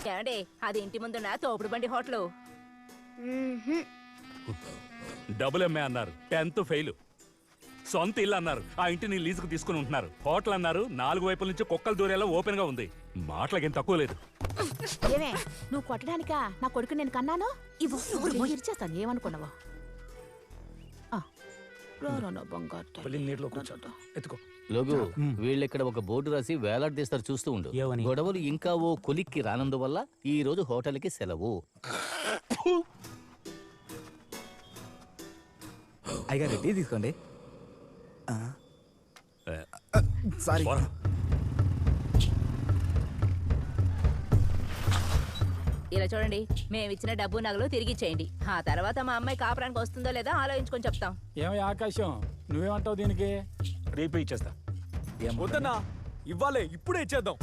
ఏమండి అది ఇంటి ముందున్న తోపుడు బండి హోటల్. డబుల్ ఎంఏ అన్నారు, 10th ఫెయిల్. సొంత ఇల్లు అన్నారు, ఆ ఇంటిని లీజుకు తీసుకుని ఉంటున్నారు. హోటల్ అన్నారు, 4 వైపుల నుంచి కుక్కలు దూరేలా ఓపెన్ గా ఉంది. మాటలకేం తక్కువ లేదు. ఏమే నువ్వు కొట్టడానికా నా కొడుకు నేను కన్నాను? ఇచ్చేస్తాను, ఏమనుకున్నావా? లోగు వీళ్ళిక్కడ ఒక బోర్డు రాసి వేలాడదీస్తారు, చూస్తూ ఉండు. గొడవలు ఇంకా ఓ కొలిక్కి రానందువల్ల ఈ రోజు హోటల్కి సెలవు. అయ్యగారు టీ తీసుకోండి. సారీ. ఇలా చూడండి, మేమిచ్చిన డబ్బు నగలు తిరిగి ఇచ్చేయండి. ఆ తర్వాత మా అమ్మాయి కాపురానికి వస్తుందో లేదో ఆలోచించుకొని చెప్తాం. ఏమయ్య ఆకాశం, నువ్వేమంటావు దీనికి? రేపే ఇచ్చేస్తా. వద్దన్నా, ఇవ్వాలే, ఇప్పుడే ఇచ్చేద్దాం.